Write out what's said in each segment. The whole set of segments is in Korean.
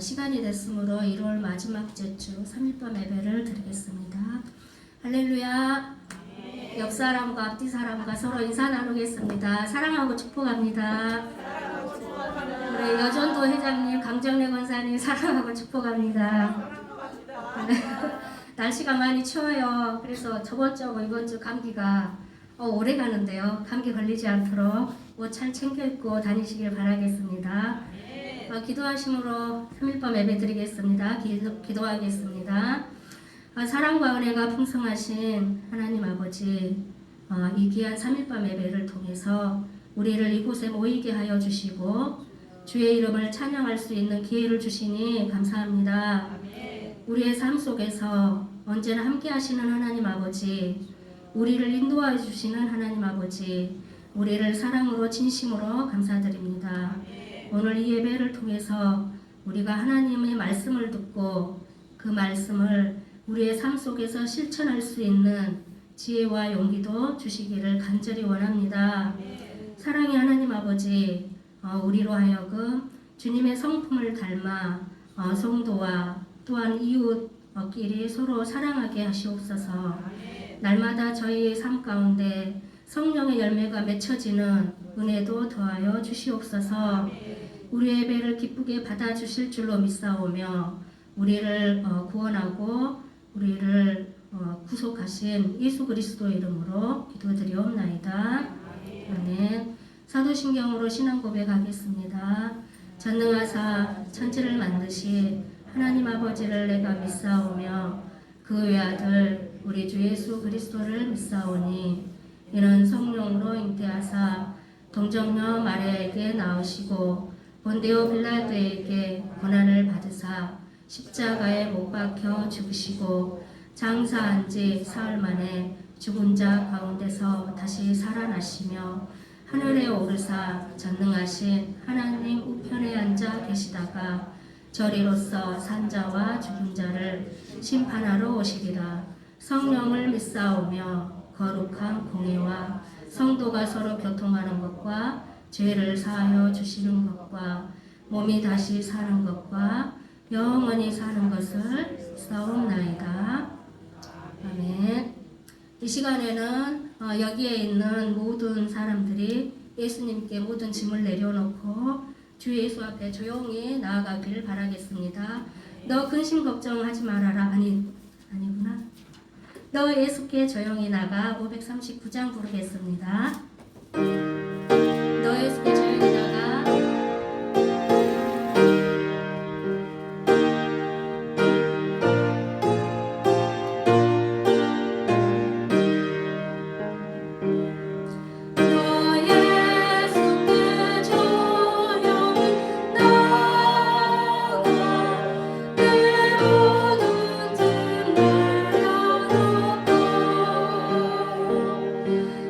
시간이 됐으므로 1월 마지막 주 3일밤 예배를 드리겠습니다. 할렐루야. 옆 사람과 앞뒤 사람과 서로 인사 나누겠습니다. 사랑하고 축복합니다. 우리 여전도 회장님, 강정래 권사님 사랑하고 축복합니다. 날씨가 많이 추워요. 그래서 저번 주하고 이번 주 감기가 오래 가는데요. 감기 걸리지 않도록 옷 잘 챙겨 입고 다니시길 바라겠습니다. 기도하심으로 3일밤 예배 드리겠습니다. 기도하겠습니다. 사랑과 은혜가 풍성하신 하나님 아버지, 이 귀한 3일밤 예배를 통해서 우리를 이곳에 모이게 하여 주시고 주의 이름을 찬양할 수 있는 기회를 주시니 감사합니다. 우리의 삶 속에서 언제나 함께 하시는 하나님 아버지, 우리를 인도하여 주시는 하나님 아버지, 우리를 사랑으로 진심으로 감사드립니다. 오늘 이 예배를 통해서 우리가 하나님의 말씀을 듣고 그 말씀을 우리의 삶 속에서 실천할 수 있는 지혜와 용기도 주시기를 간절히 원합니다. 사랑의 하나님 아버지, 우리로 하여금 주님의 성품을 닮아 성도와 또한 이웃끼리 서로 사랑하게 하시옵소서. 날마다 저희의 삶 가운데 성령의 열매가 맺혀지는 은혜도 더하여 주시옵소서. 우리의 예배를 기쁘게 받아주실 줄로 믿사오며 우리를 구원하고 우리를 구속하신 예수 그리스도의 이름으로 기도드리옵나이다. 아멘. 사도신경으로 신앙 고백하겠습니다. 전능하사 천지를 만드신 하나님 아버지를 내가 믿사오며 그 외아들 우리 주 예수 그리스도를 믿사오니 이는 성령으로 잉태하사 동정녀 마리아에게 나으시고 본디오 빌라도에게 고난을 받으사 십자가에 못 박혀 죽으시고 장사한 지 사흘 만에 죽은 자 가운데서 다시 살아나시며 하늘에 오르사 전능하신 하나님 우편에 앉아 계시다가 저리로서 산자와 죽은 자를 심판하러 오시리라. 성령을 믿사오며 거룩한 공의와 성도가 서로 교통하는 것과 죄를 사하여 주시는 것과 몸이 다시 사는 것과 영원히 사는 것을 믿사옵나이다. 아멘. 이 시간에는 여기에 있는 모든 사람들이 예수님께 모든 짐을 내려놓고 주 예수 앞에 조용히 나아가길 바라겠습니다. 너 근심 걱정하지 말아라. 아니구나. 너 예수께 조용히 나가. 539장 부르겠습니다. 너 예수께 조용히 나가.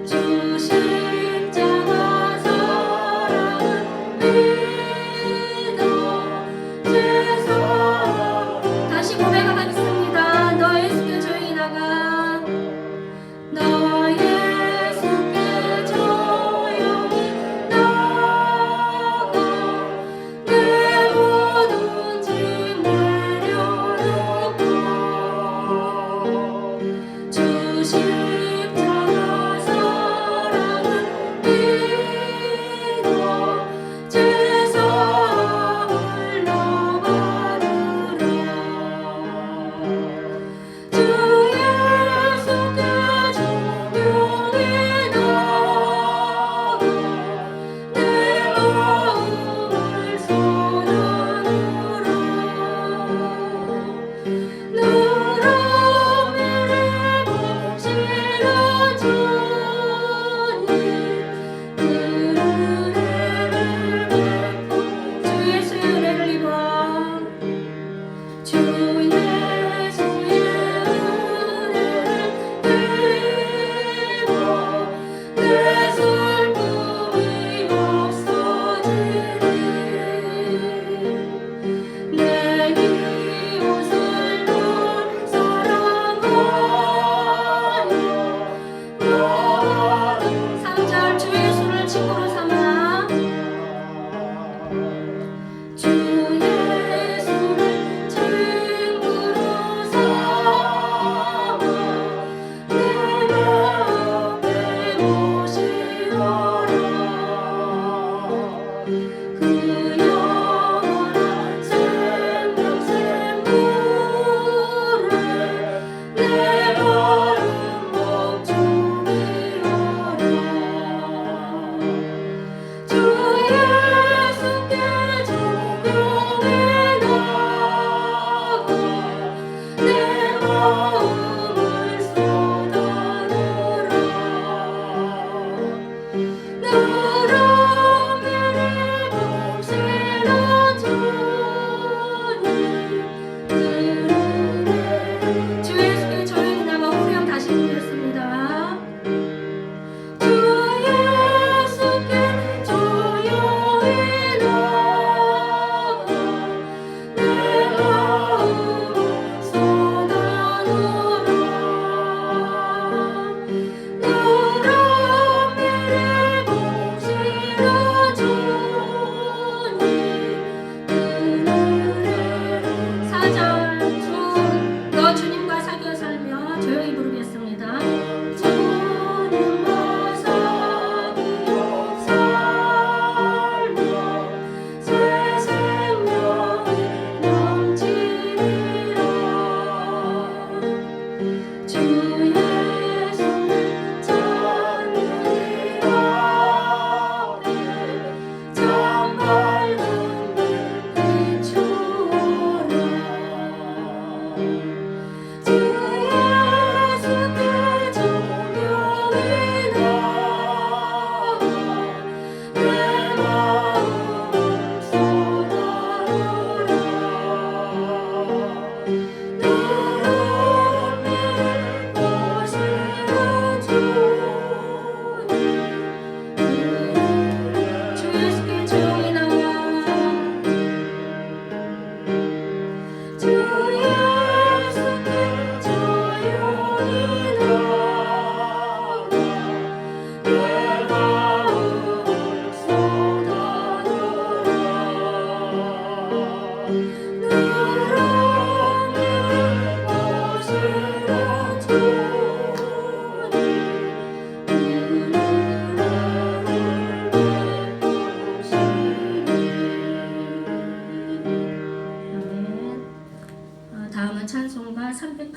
주시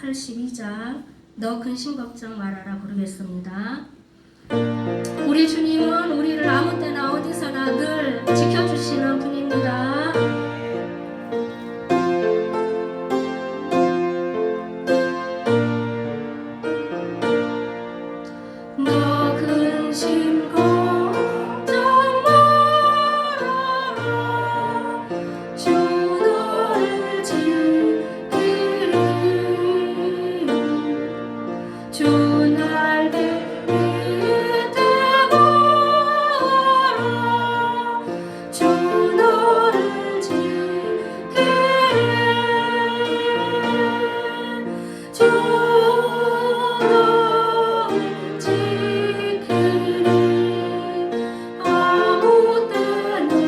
82장 너 근심 걱정 말아라 부르겠습니다. 우리 주님은 우리를 아무 때나 어디서나 늘 지켜주시는 분입니다. 너 근심 걱정 말아라 주 너를 지키리 주 날 위에 대고라 주 너를 지키리 주 너를 지키리 아무 때나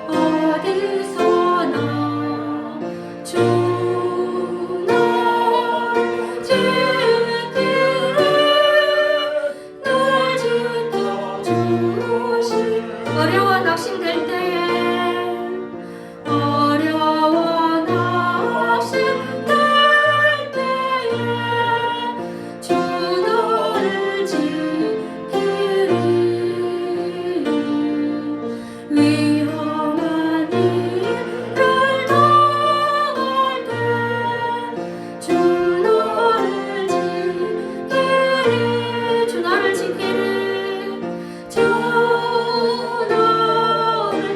어디서나 주 너를 지키리 널 지켜주시 어려워 낙심될 때에 어려워 낙심될 때에 주 너를 지키리 위험한 일을 당할 때 주 너를 지키리 주 너를 지키리 주 너를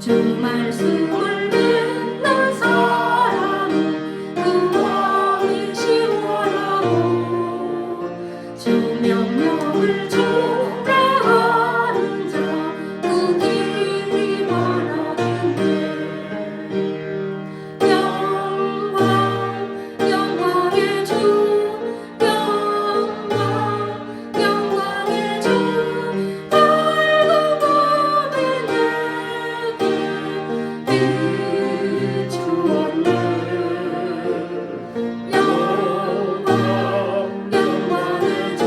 주 말씀을 믿는 사람은 그 마음이 시원하고 주 명령을 준행하는 자 그 길이 바라겠네. 영광의 주 영광의 주 밝은 밤에 내게 비추었네. 영광의 주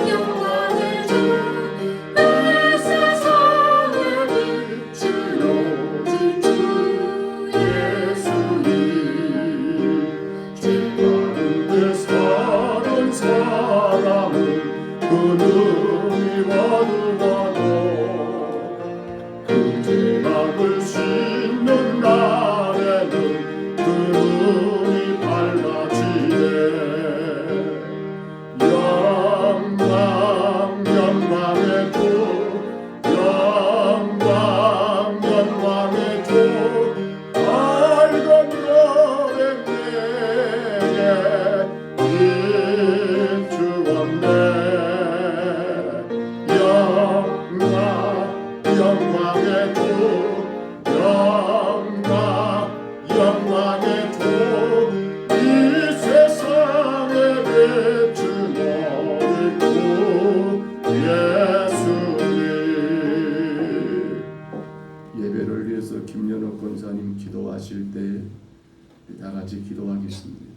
영광의 주 내 세상에 빛은 오직 주 예수님. 제 가운데 사는 사람은 그 눈이 와도 그 죄악을 씻는 날에는 그 눈이 밝아지네. 영광의 주 영광의 주 밝은 여백 내게 비추었네. 영광의 주 영광의 주 이 세상에 비춘 너의 주 예수님. 예배를 위해서 김연옥 권사님 기도하실 때 다 같이 기도하겠습니다.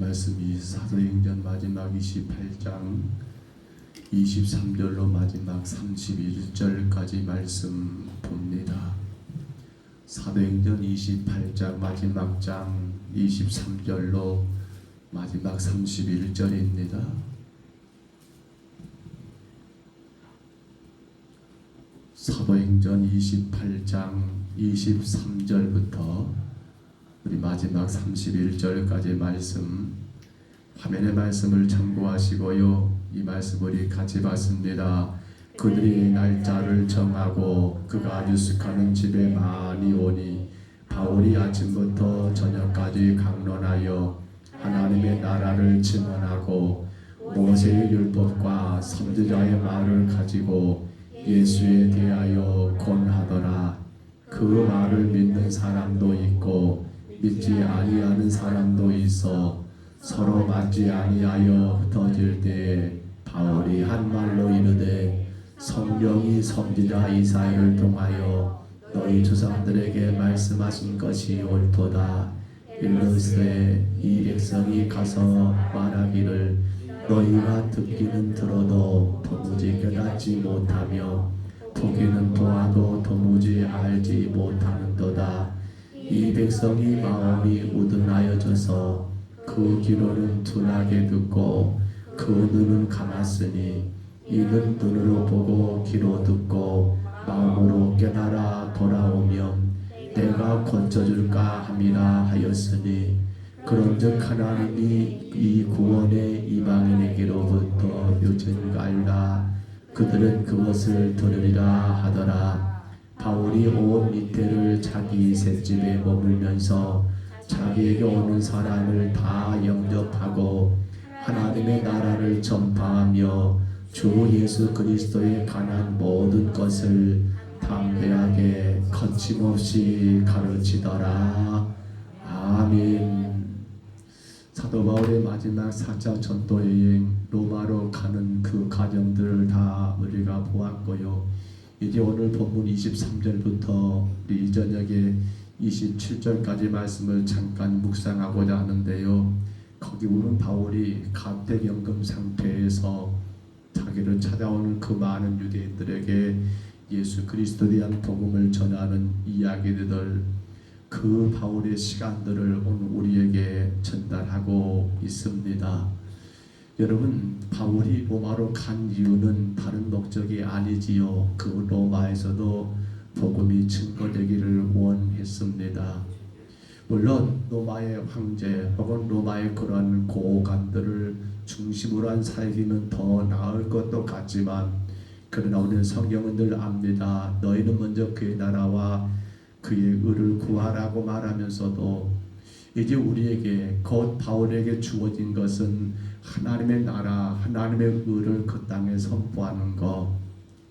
말씀이 사도행전 마지막 28장 23절로 마지막 31절까지 말씀 봅니다. 사도행전 28장 마지막 장 23절로 마지막 31절입니다. 사도행전 28장 23절부터 우리 마지막 31절까지 말씀, 화면의 말씀을 참고하시고요. 이 말씀 우리 같이 봤습니다. 그들이 날짜를 정하고 그가 유숙하는 집에 많이 오니 바울이 아침부터 저녁까지 강론하여 하나님의 나라를 증언하고 모세의 율법과 선지자의 말을 가지고 예수에 대하여 권하더라. 그 말을 믿는 사람도 있고 믿지 아니하는 사람도 있어 서로 맞지 아니하여 흩어질 때에 바울이 한 말로 이르되 성령이 선지자 이사야를 통하여 너희 조상들에게 말씀하신 것이 옳도다. 이르시되 이 백성이 가서 말하기를 너희가 듣기는 들어도 도무지 깨닫지 못하며 보기는 보아도 도무지 알지 못하는도다. 이 백성이 마음이 우둔하여져서 그 귀로는 둔하게 듣고 그 눈은 감았으니 이는 눈으로 보고 귀로 듣고 마음으로 깨달아 돌아오면 내가 고쳐줄까 함이라 하였으니 그런즉 하나님이 이 구원의 이방인에게로부터 요청하리라. 그들은 그것을 들으리라 하더라. 바울이 온 이태를 자기 셋집에 머물면서 자기에게 오는 사람을 다 영접하고 하나님의 나라를 전파하며 주 예수 그리스도에 관한 모든 것을 담대하게 거침없이 가르치더라. 아멘. 사도 바울의 마지막 4차 전도 여행 로마로 가는 그 과정들을 다 우리가 보았고요. 이제 오늘 본문 23절부터 우리 이 저녁에 27절까지 말씀을 잠깐 묵상하고자 하는데요. 거기 보면 바울이 가택연금 상태에서 자기를 찾아오는 그 많은 유대인들에게 예수 그리스도에 대한 복음을 전하는 이야기들, 그 바울의 시간들을 오늘 우리에게 전달하고 있습니다. 여러분, 바울이 로마로 간 이유는 다른 목적이 아니지요. 그 로마에서도 복음이 증거되기를 원했습니다. 물론 로마의 황제 혹은 로마의 그런 고관들을 중심으로 한 살기는 더 나을 것도 같지만, 그러나 우리는 성경은 늘 압니다. 너희는 먼저 그의 나라와 그의 의를 구하라고 말하면서도 이제 우리에게 곧 바울에게 주어진 것은 하나님의 나라, 하나님의 의를 그 땅에 선포하는 것.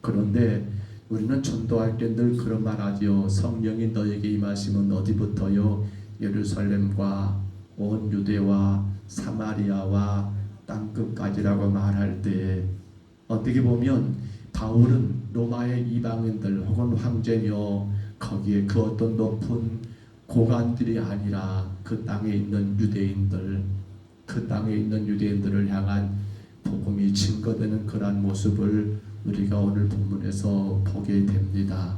그런데 우리는 전도할 때 늘 그런 말 하지요. 성령이 너에게 임하시면 어디부터요? 예루살렘과 온 유대와 사마리아와 땅끝까지라고 말할 때, 어떻게 보면 바울은 로마의 이방인들 혹은 황제며 거기에 그 어떤 높은 고관들이 아니라 그 땅에 있는 유대인들, 그 땅에 있는 유대인들을 향한 복음이 증거되는 그러한 모습을 우리가 오늘 본문에서 보게 됩니다.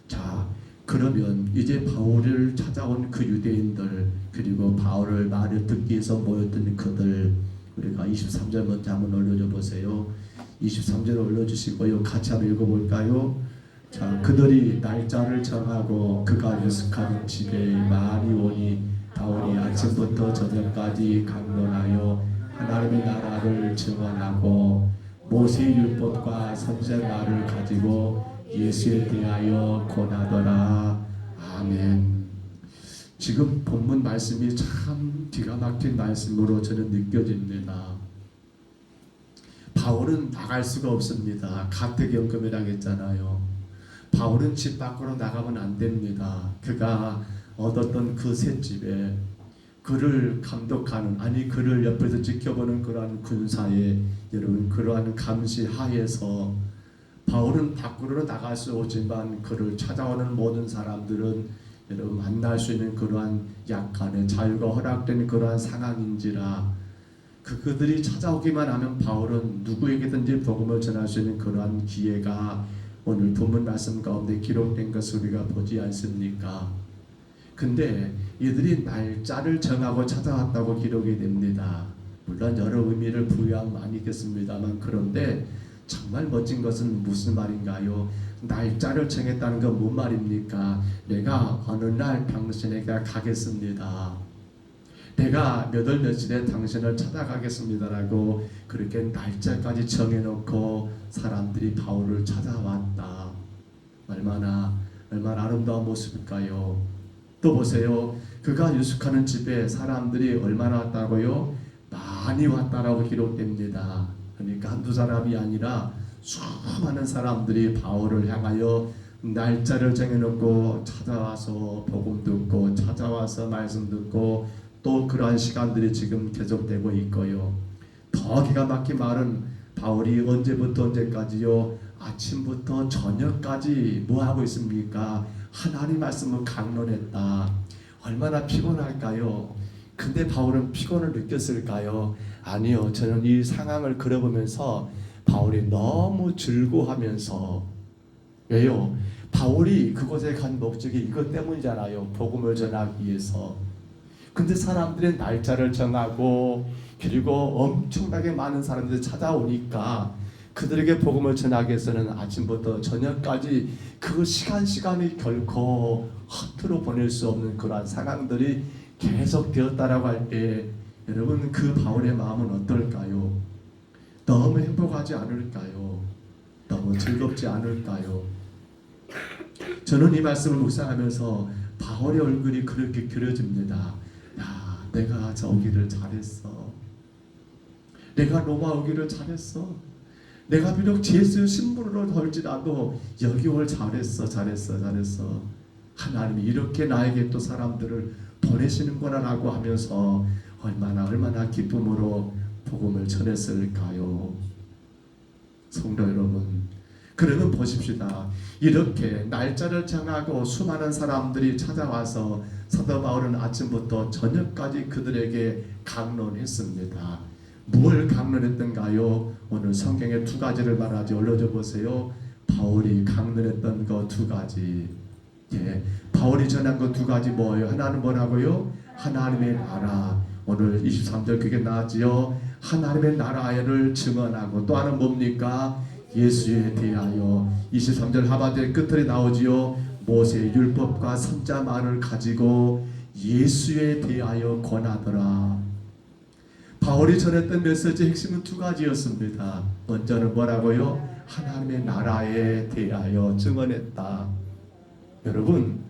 자, 그러면 이제 바울을 찾아온 그 유대인들, 그리고 바울을 말을 듣기 위해서 모였던 그들, 우리가 23절 먼저 한번 올려줘 보세요. 23절 올려주시고요. 같이 한번 읽어볼까요? 자, 그들이 날짜를 정하고 그가 유숙하는 집에 많이 오니 바울이 아침부터 저녁까지 강론하여 하나님의 나라를 증언하고 모세의 율법과 선지자 말을 가지고 예수에 대하여 권하더라. 아멘. 지금 본문 말씀이 참 기가 막힌 말씀으로 저는 느껴집니다. 바울은 나갈 수가 없습니다. 가택연금이라고 했잖아요. 바울은 집 밖으로 나가면 안 됩니다. 그가 얻었던 그 셋집에 그를 감독하는, 아니 그를 옆에서 지켜보는 그러한 군사의 여러분 그러한 감시 하에서 바울은 밖으로 나갈 수 없지만 그를 찾아오는 모든 사람들은 여러분 만날 수 있는 그러한 약간의 자유가 허락된 그러한 상황인지라 그들이 찾아오기만 하면 바울은 누구에게든지 복음을 전할 수 있는 그러한 기회가 오늘 본문 말씀 가운데 기록된 것을 우리가 보지 않습니까? 근데 이들이 날짜를 정하고 찾아왔다고 기록이 됩니다. 물론 여러 의미를 부여하면 아니겠습니다만, 그런데 정말 멋진 것은 무슨 말인가요? 날짜를 정했다는 건 뭔 말입니까? 내가 어느 날 당신에게 가겠습니다. 내가 몇 월 며칠에 당신을 찾아가겠습니다라고 그렇게 날짜까지 정해놓고 사람들이 바울을 찾아왔다. 얼마나 아름다운 모습일까요? 또 보세요. 그가 유숙하는 집에 사람들이 얼마나 왔다고요? 많이 왔다라고 기록됩니다. 그러니까 한두 사람이 아니라 수많은 사람들이 바울을 향하여 날짜를 정해놓고 찾아와서 복음 듣고 찾아와서 말씀 듣고 또 그러한 시간들이 지금 계속되고 있고요. 더 기가 막힌 말은 바울이 언제부터 언제까지요? 아침부터 저녁까지 뭐 하고 있습니까? 하나님 말씀을 강론했다. 얼마나 피곤할까요? 근데 바울은 피곤을 느꼈을까요? 아니요. 저는 이 상황을 그려보면서 바울이 너무 즐거워하면서, 왜요? 바울이 그곳에 간 목적이 이것 때문이잖아요. 복음을 전하기 위해서. 근데 사람들이 날짜를 정하고 그리고 엄청나게 많은 사람들이 찾아오니까 그들에게 복음을 전하기 위해서는 아침부터 저녁까지 그 시간이 결코 허투루 보낼 수 없는 그러한 상황들이 계속 되었다라고 할 때 여러분 그 바울의 마음은 어떨까요? 너무 행복하지 않을까요? 너무 즐겁지 않을까요? 저는 이 말씀을 묵상하면서 바울의 얼굴이 그렇게 그려집니다. 야, 내가 저 오기를 잘했어. 내가 로마 오기를 잘했어. 내가 비록 예수 신분으로 덜지라도 여기 올 잘했어. 하나님이 이렇게 나에게 또 사람들을 보내시는구나라고 하면서 얼마나 기쁨으로 복음을 전했을까요? 성도 여러분, 그러면 보십시다. 이렇게 날짜를 정하고 수많은 사람들이 찾아와서 사도 바울은 아침부터 저녁까지 그들에게 강론했습니다. 뭘 강론했던가요? 오늘 성경에 두 가지를 말하지. 올려줘 보세요. 바울이 강론했던 거 두 가지. 바울이 전한 거 두 가지 뭐예요? 하나는 뭐라고요? 하나님의 나라. 오늘 23절 그게 나왔지요. 하나님의 나라를 증언하고, 또 하나는 뭡니까? 예수에 대하여. 23절 하반절 끝에 나오지요. 모세의 율법과 선자만을 가지고 예수에 대하여 권하더라. 바울이 전했던 메시지의 핵심은 두 가지였습니다. 먼저는 뭐라고요? 하나님의 나라에 대하여 증언했다. 여러분,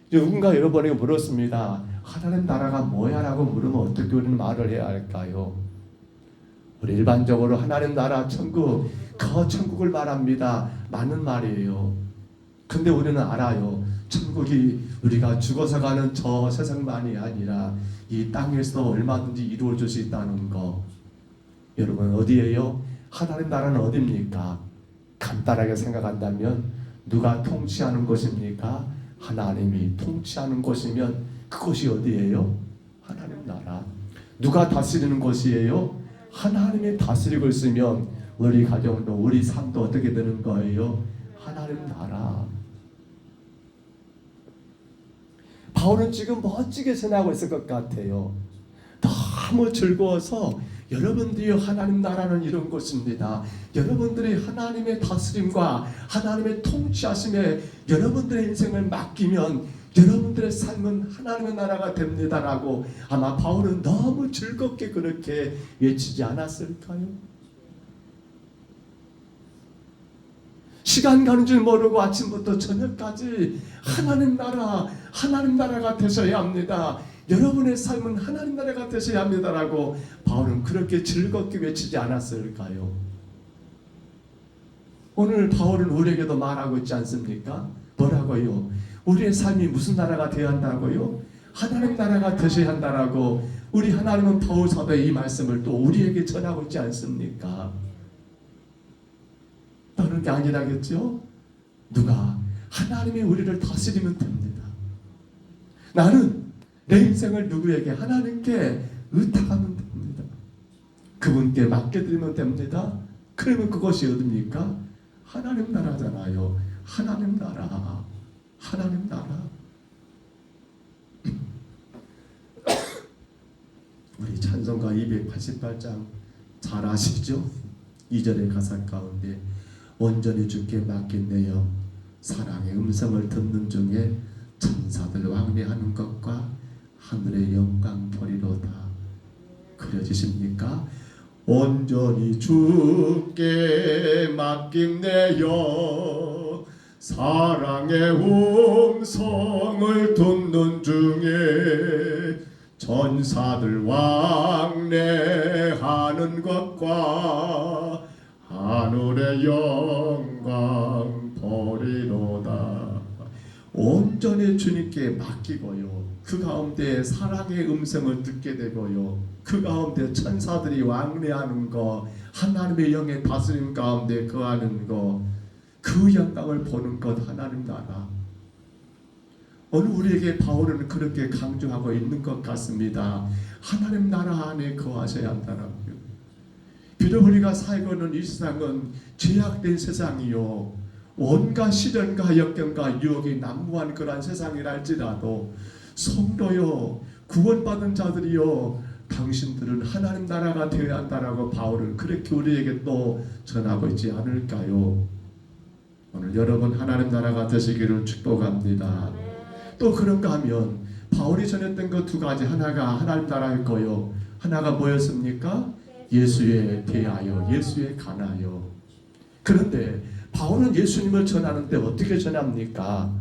누군가 여러분에게 물었습니다. 하나님 나라가 뭐야? 라고 물으면 어떻게 우리는 말을 해야 할까요? 우리 일반적으로 하나님 나라 천국, 그 천국을 말합니다. 맞는 말이에요. 근데 우리는 알아요. 천국이 우리가 죽어서 가는 저 세상만이 아니라 이 땅에서 얼마든지 이루어질 수 있다는 거. 여러분 어디예요? 하나님 나라는 어디입니까? 간단하게 생각한다면 누가 통치하는 곳입니까? 하나님이 통치하는 곳이면 그곳이 어디예요? 하나님 나라. 누가 다스리는 곳이에요? 하나님이 다스리고 있으면 우리 가정도 우리 삶도 어떻게 되는 거예요? 하나님 나라. 바울은 지금 멋지게 전하고 있을 것 같아요. 너무 즐거워서 여러분들이 하나님 나라는 이런 것입니다. 여러분들이 하나님의 다스림과 하나님의 통치하심에 여러분들의 인생을 맡기면 여러분들의 삶은 하나님의 나라가 됩니다라고 아마 바울은 너무 즐겁게 그렇게 외치지 않았을까요? 시간 가는 줄 모르고 아침부터 저녁까지 하나님 나라가 되셔야 합니다. 여러분의 삶은 하나님 나라가 되셔야 합니다라고 바울은 그렇게 즐겁게 외치지 않았을까요? 오늘 바울은 우리에게도 말하고 있지 않습니까? 뭐라고요? 우리의 삶이 무슨 나라가 되어야 한다고요? 하나님 나라가 되셔야 한다라고 우리 하나님은 바울 사도의 이 말씀을 또 우리에게 전하고 있지 않습니까? 그런 게 아니라겠죠? 누가 하나님이 우리를 다스리면 됩니다. 나는 내 인생을 누구에게? 하나님께 의탁하면 됩니다. 그분께 맡겨드리면 됩니다. 그러면 그것이 어딥니까? 하나님 나라잖아요. 하나님 나라. 우리 찬송가 288장 잘 아시죠? 2절의 가사 가운데 온전히 주께 맡긴내어 사랑의 음성을 듣는 중에 천사들 왕래하는 것과 하늘의 영광 보리로다. 그려지십니까? 온전히 주께 맡긴내어 사랑의 음성을 듣는 중에 천사들 왕래하는 것과 하늘의 영광 보리로다. 온전히 주님께 맡기고요. 그 가운데 사랑의 음성을 듣게 되고요. 그 가운데 천사들이 왕래하는 거, 하나님의 영의 다스림 가운데 거하는 거. 그 영광을 보는 것 하나님 나라. 오늘 우리에게 바울은 그렇게 강조하고 있는 것 같습니다. 하나님 나라 안에 거하셔야 한다라고요. 비록 우리가 살고 있는 이 세상은 죄악된 세상이요, 온갖 시련과 역경과 유혹이 난무한 그러한 세상이라 할지라도 성도요, 구원받은 자들이요, 당신들은 하나님 나라가 되어야 한다라고 바울은 그렇게 우리에게 또 전하고 있지 않을까요? 오늘 여러분 하나님 나라가 되시기를 축복합니다. 또 그런가 하면 바울이 전했던 그 두 가지, 하나가 하나님 나라일 거요, 하나가 뭐였습니까? 예수에 대하여, 예수에 관하여. 그런데 바울은 예수님을 전하는데 어떻게 전합니까?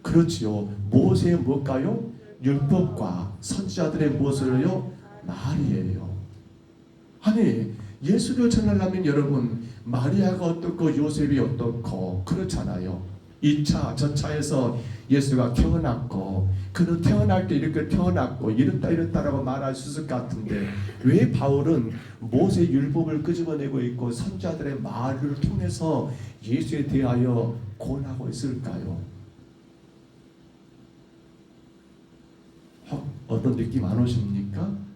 그렇지요. 모세의 뭘까요? 율법과 선지자들의 무엇을요? 말이에요. 아니, 예수를 전하려면 여러분 마리아가 어떻고 요셉이 어떻고 그렇잖아요. 2차 저차에서 예수가 태어났고, 그는 태어날 때 이렇게 태어났고 이렇다라고 말할 수 있을 것 같은데, 왜 바울은 모세 율법을 끄집어내고 있고 선지자들의 말을 통해서 예수에 대하여 권하고 있을까요? 어떤 느낌 안 오십니까?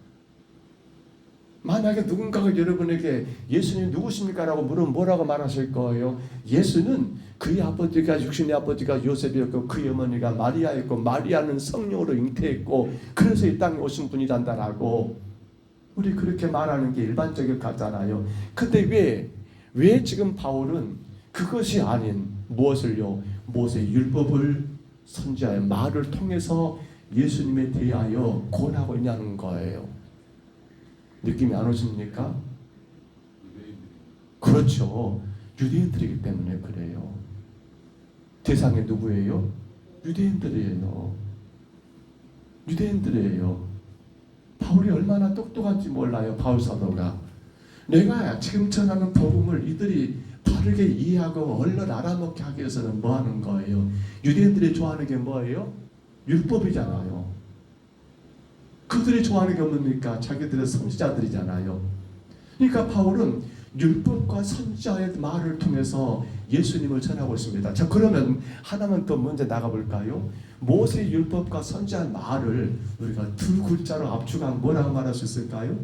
만약에 누군가가 여러분에게 예수님 누구십니까? 라고 물으면 뭐라고 말하실 거예요? 예수는 그의 아버지가, 육신의 아버지가 요셉이었고 그의 어머니가 마리아였고 마리아는 성령으로 잉태했고 그래서 이 땅에 오신 분이란다라고 우리 그렇게 말하는 게 일반적일 것 같잖아요. 근데 왜 지금 바울은 그것이 아닌 무엇을요? 모세 율법을 선지자의 말을 통해서 예수님에 대하여 권하고 있냐는 거예요. 느낌이 안 오십니까? 그렇죠. 유대인들이기 때문에 그래요. 대상이 누구예요? 유대인들이에요. 유대인들이에요. 바울이 얼마나 똑똑한지 몰라요. 바울 사도가. 내가 지금 전하는 복음을 이들이 바르게 이해하고 얼른 알아먹게 하기 위해서는 뭐 하는 거예요? 유대인들이 좋아하는 게 뭐예요? 율법이잖아요. 그들이 좋아하는 게 뭡니까? 자기들의 선지자들이잖아요. 그러니까 바울은 율법과 선지자의 말을 통해서 예수님을 전하고 있습니다. 자, 그러면 하나만 더 먼저 나가볼까요? 모세 율법과 선지자의 말을 우리가 두 글자로 압축하면 뭐라고 말할 수 있을까요?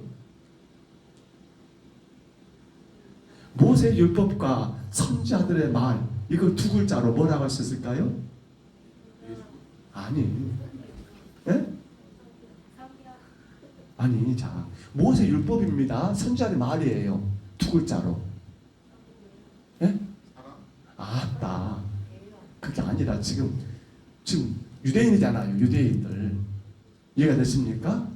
모세 율법과 선지자들의 말, 이걸 두 글자로 뭐라고 할 수 있을까요? 아니, 네? 아니, 자, 모세 율법입니다. 선지자의 말이에요. 두 글자로. 예? 아따, 그게 아니라 지금 유대인이잖아요. 유대인들. 이해가 되십니까?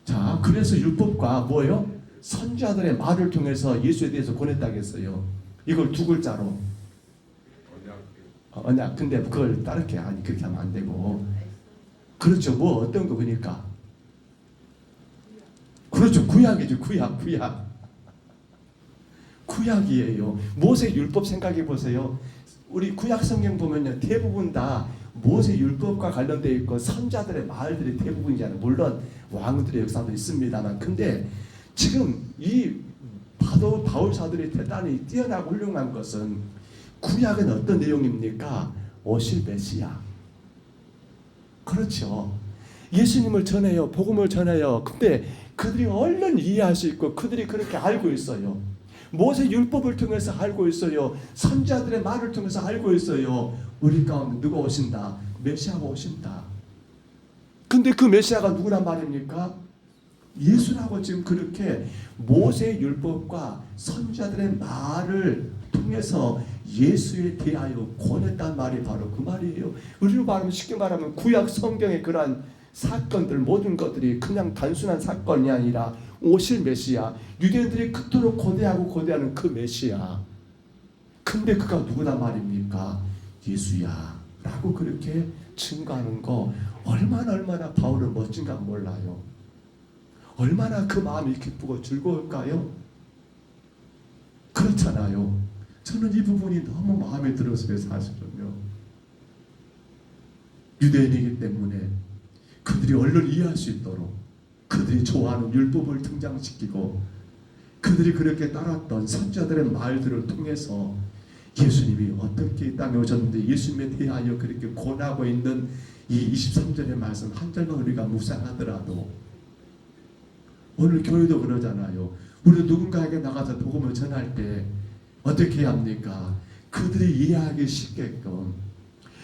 자, 그래서 율법과 뭐예요? 선지자들의 말을 통해서 예수에 대해서 권했다고 했어요. 이걸 두 글자로. 언약. 근데 그걸 다르게 아니 그렇게 하면 안 되고. 그렇죠. 뭐 어떤 거 그러니까. 그렇죠. 구약이죠. 구약이에요. 모세 율법 생각해 보세요. 우리 구약 성경 보면요, 대부분 다 모세 율법과 관련되어 있고 선자들의 말들이 대부분이잖아요. 물론 왕들의 역사도 있습니다만, 근데 지금 이 바울 사들이 대단히 뛰어나고 훌륭한 것은 구약은 어떤 내용입니까? 오실 메시아. 그렇죠. 예수님을 전해요. 복음을 전해요. 근데 그들이 얼른 이해할 수 있고 그들이 그렇게 알고 있어요. 모세 율법을 통해서 알고 있어요. 선지자들의 말을 통해서 알고 있어요. 우리 가운데 누가 오신다? 메시아가 오신다. 근데 그 메시아가 누구란 말입니까? 예수라고 지금 그렇게 모세 율법과 선지자들의 말을 통해서 예수에 대하여 권했단 말이 바로 그 말이에요. 우리로 말하면, 쉽게 말하면 구약 성경의 그러한 사건들, 모든 것들이 그냥 단순한 사건이 아니라 오실 메시아, 유대인들이 그토록 고대하는 그 메시아. 근데 그가 누구단 말입니까? 예수야 라고 그렇게 증거하는 거 얼마나 바울은 멋진가 몰라요. 얼마나 그 마음이 기쁘고 즐거울까요? 그렇잖아요. 저는 이 부분이 너무 마음에 들어서요. 사실은요. 유대인이기 때문에 그들이 얼른 이해할 수 있도록 그들이 좋아하는 율법을 등장시키고 그들이 그렇게 따랐던 선지자들의 말들을 통해서 예수님이 어떻게 이 땅에 오셨는데 예수님에 대하여 그렇게 권하고 있는 이 23절의 말씀 한 절만 우리가 묵상하더라도, 오늘 교회도 그러잖아요. 우리 누군가에게 나가서 복음을 전할 때 어떻게 해야 합니까? 그들이 이해하기 쉽게끔,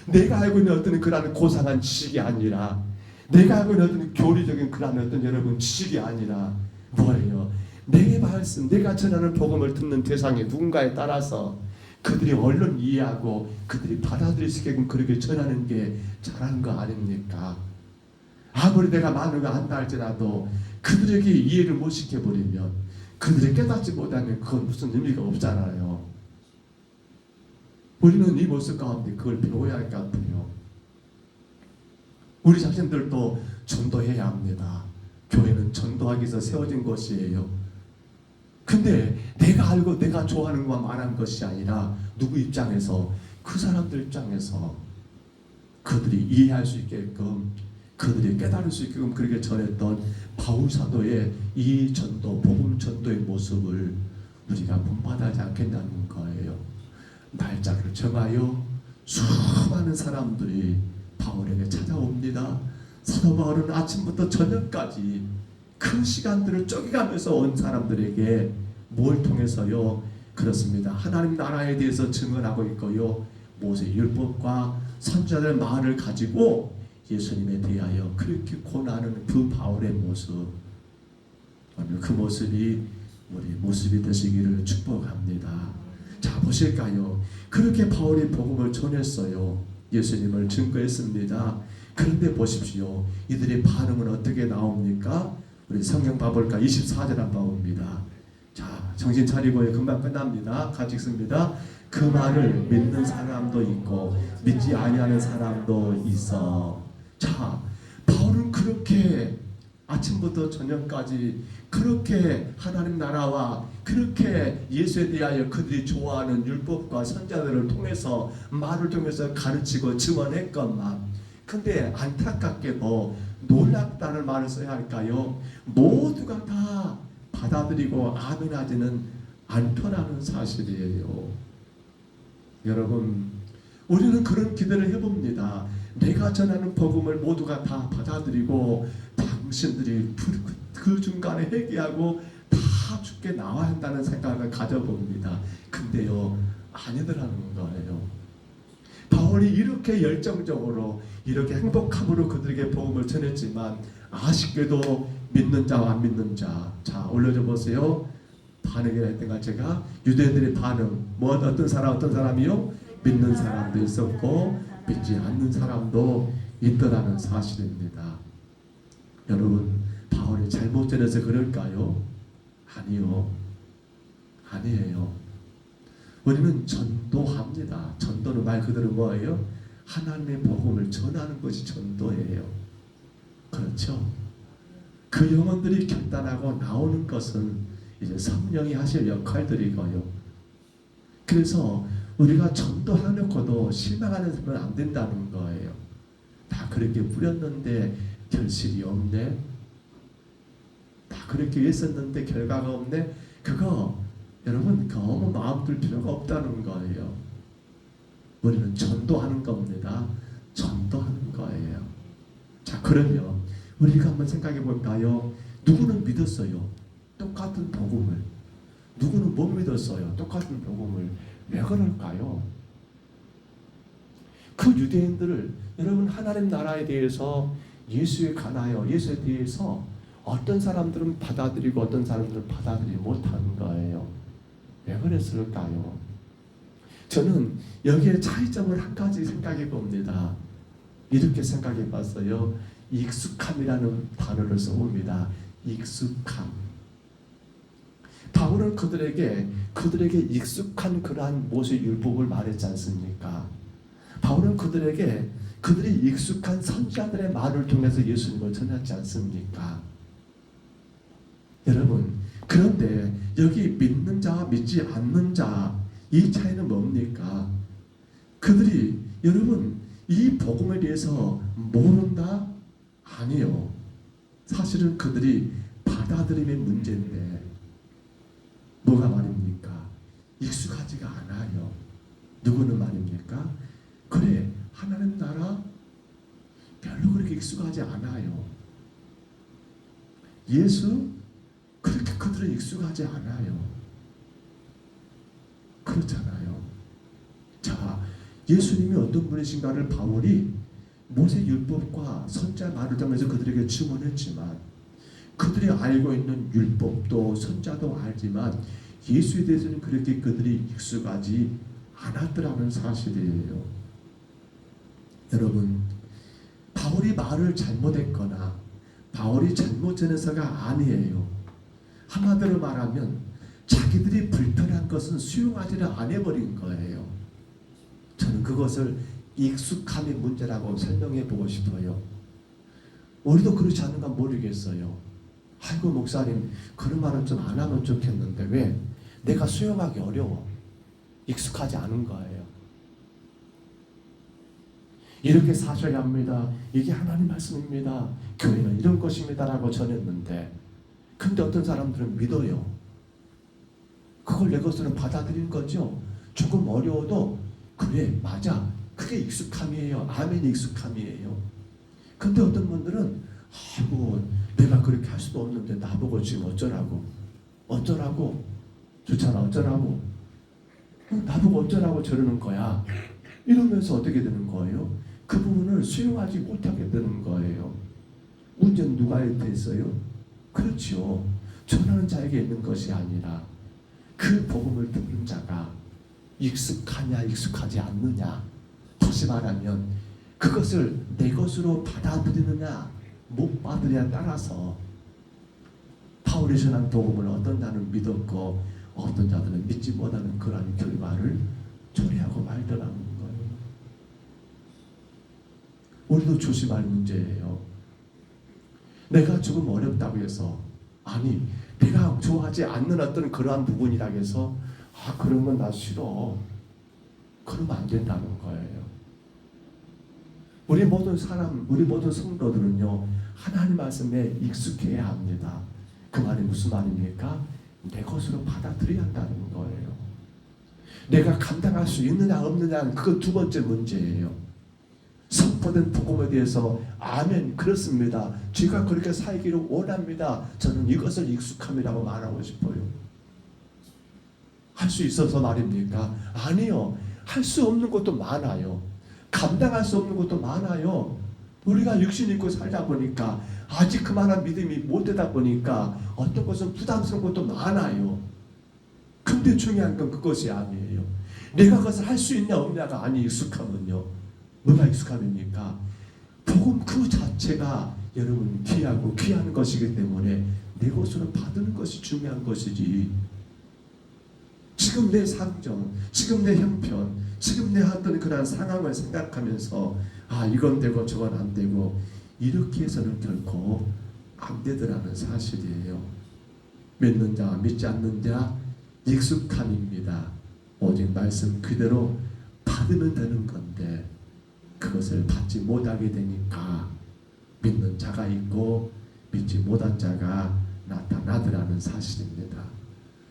내가 알고 있는 어떤 그런 고상한 지식이 아니라, 내가 알고 있는 어떤 교리적인 그런 어떤 여러분 지식이 아니라 뭐예요? 내 말씀, 내가 전하는 복음을 듣는 대상의 누군가에 따라서 그들이 얼른 이해하고 그들이 받아들일 수 있게끔 그렇게 전하는 게 잘하는 거 아닙니까? 아무리 내가 많은 거 안다 할지라도 그들에게 이해를 못 시켜버리면, 그들이 깨닫지 못하면 그건 무슨 의미가 없잖아요. 우리는 이 모습 가운데 그걸 배워야 할 것 같아요. 우리 자신들도 전도해야 합니다. 교회는 전도하기 위해서 세워진 것이에요. 근데 내가 알고 내가 좋아하는 것만 말한 것이 아니라 누구 입장에서, 그 사람들 입장에서 그들이 이해할 수 있게끔, 그들이 깨달을 수 있게끔 그렇게 전했던 바울 사도의 이 전도, 복음 전도의 모습을 우리가 본받아야지 않겠냐는 거예요. 날짜를 정하여 수많은 사람들이 바울에게 찾아옵니다. 사도 바울은 아침부터 저녁까지 그 시간들을 쪼개가면서 온 사람들에게 뭘 통해서요? 그렇습니다. 하나님 나라에 대해서 증언하고 있고요. 모세 율법과 선지자들 말을 가지고 예수님에 대하여 그렇게 권하는 그 바울의 모습, 오늘 그 모습이 우리 모습이 되시기를 축복합니다. 자, 보실까요? 그렇게 바울이 복음을 전했어요. 예수님을 증거했습니다. 그런데 보십시오. 이들의 반응은 어떻게 나옵니까? 우리 성경 봐볼까? 24절 한번 봅니다. 자, 정신 차리고요. 금방 끝납니다. 같이 읽습니다. 그 말을 믿는 사람도 있고 믿지 아니하는 사람도 있어. 자, 바울은 그렇게 아침부터 저녁까지 그렇게 하나님 나라와 그렇게 예수에 대하여 그들이 좋아하는 율법과 선자들을 통해서 말을 통해서 가르치고 증언했건만, 근데 안타깝게도 놀랍다는 말을 써야 할까요? 모두가 다 받아들이고 아멘하지는 않더라는 사실이에요. 여러분, 우리는 그런 기대를 해봅니다. 내가 전하는 복음을 모두가 다 받아들이고 당신들이 그 중간에 회개하고 다 죽게 나와야 한다는 생각을 가져봅니다. 근데요, 아니더라는 거예요. 바울이 이렇게 열정적으로 이렇게 행복함으로 그들에게 복음을 전했지만 아쉽게도 믿는 자와 안 믿는 자, 자 올려줘 보세요. 반응이 했던가 제가 유대인들의 반응, 뭐 어떤 사람이요? 믿는 사람도 있었고 믿지 않는 사람도 있더라는 사실입니다. 여러분, 바울이 잘못 전해서 그럴까요? 아니요, 아니에요. 우리는 전도합니다. 전도는 말 그대로 뭐예요? 하나님의 복음을 전하는 것이 전도예요. 그렇죠? 그 영혼들이 결단하고 나오는 것은 이제 성령이 하실 역할들이고요. 그래서 우리가 전도해놓고도 실망하는 사람은 안 된다는 거예요. 다 그렇게 뿌렸는데 결실이 없네. 다 그렇게 했었는데 결과가 없네. 그거 여러분 너무 마음 둘 필요가 없다는 거예요. 우리는 전도하는 겁니다. 전도하는 거예요. 자, 그러면 우리가 한번 생각해 볼까요? 누구는 믿었어요. 똑같은 복음을. 누구는 못 믿었어요. 똑같은 복음을. 왜 그럴까요? 그 유대인들을, 여러분 하나님 나라에 대해서 예수에 관하여 예수에 대해서 어떤 사람들은 받아들이고 어떤 사람들은 받아들이지 못하는 거예요. 왜 그랬을까요? 저는 여기에 차이점을 한 가지 생각해 봅니다. 이렇게 생각해 봤어요. 익숙함이라는 단어를 써봅니다. 익숙함. 바울은 그들에게 익숙한 그러한 모세 율법을 말했지 않습니까? 바울은 그들에게 그들이 익숙한 선지자들의 말을 통해서 예수님을 전했지 않습니까? 여러분, 그런데 여기 믿는 자와 믿지 않는 자, 이 차이는 뭡니까? 그들이, 여러분, 이 복음에 대해서 모른다? 아니요. 사실은 그들이 받아들임의 문제인데 뭐가 말입니까? 익숙하지가 않아요. 누구는 말입니까? 그래, 하나님 나라 별로 그렇게 익숙하지 않아요. 예수 그렇게 그들은 익숙하지 않아요. 그렇잖아요. 자, 예수님이 어떤 분이신가를 바울이 모세 율법과 선자 말을 통해서 그들에게 증언했지만, 그들이 알고 있는 율법도 선자도 알지만 예수에 대해서는 그렇게 그들이 익숙하지 않았더라는 사실이에요. 여러분, 바울이 말을 잘못했거나 바울이 잘못 전해서가 아니에요. 한마디로 말하면 자기들이 불편한 것은 수용하지를 안 해버린 거예요. 저는 그것을 익숙함의 문제라고 설명해 보고 싶어요. 우리도 그렇지 않은가 모르겠어요. 아이고 목사님, 그런 말은 좀 안 하면 좋겠는데 왜? 내가 수용하기 어려워. 익숙하지 않은 거예요. 이렇게 사셔야 합니다. 이게 하나님 말씀입니다. 교회는 이런 것입니다 라고 전했는데, 근데 어떤 사람들은 믿어요. 그걸 내 것으로 받아들이는 거죠. 조금 어려워도 그래 맞아, 그게 익숙함이에요. 아멘이 익숙함이에요. 근데 어떤 분들은 아이고 내가 그렇게 할 수도 없는데 나보고 지금 어쩌라고 좋잖아, 어쩌라고 나보고 어쩌라고 저러는 거야. 이러면서 어떻게 되는 거예요? 그 부분을 수용하지 못하게 되는 거예요. 문제는 누가 했어요? 그렇죠. 전하는 자에게 있는 것이 아니라 그 복음을 듣는 자가 익숙하냐 익숙하지 않느냐, 다시 말하면 그것을 내 것으로 받아들이느냐 못 받으냐에 따라서 바울이 전한 복음을 어떤 자는 믿었고 어떤 자들은 믿지 못하는 그러한 결과를 초래하고 말더라는 거예요. 우리도 조심할 문제예요. 내가 조금 어렵다고 해서, 아니 내가 좋아하지 않는 어떤 그러한 부분이라 해서 그런 건 나 싫어, 그러면 안 된다는 거예요. 우리 모든 성도들은요 하나님 말씀에 익숙해야 합니다. 그 말이 무슨 말입니까? 내 것으로 받아들여야 한다는 거예요. 내가 감당할 수 있느냐 없느냐는 그건 두 번째 문제예요. 선포된 복음에 대해서 아멘 그렇습니다, 제가 그렇게 살기를 원합니다, 저는 이것을 익숙함이라고 말하고 싶어요. 할 수 있어서 말입니까? 아니요. 할 수 없는 것도 많아요. 감당할 수 없는 것도 많아요. 우리가 육신 입고 살다 보니까 아직 그만한 믿음이 못 되다 보니까 어떤 것은 부담스러운 것도 많아요. 근데 중요한 건 그것이 아니에요. 내가 그것을 할 수 있냐 없냐가 아니, 익숙함은요. 뭐가 익숙함입니까? 복음 그 자체가 여러분 귀하고 귀한 것이기 때문에 내 것으로 받는 것이 중요한 것이지, 지금 내 상정, 지금 내 형편, 지금 내 어떤 그런 상황을 생각하면서 이건 되고 저건 안 되고 이렇게 해서는 결코 안 되더라는 사실이에요. 믿는 자와 믿지 않는 자 익숙함입니다. 오직 말씀 그대로 받으면 되는 건데 그것을 받지 못하게 되니까 믿는 자가 있고 믿지 못한 자가 나타나더라는 사실입니다.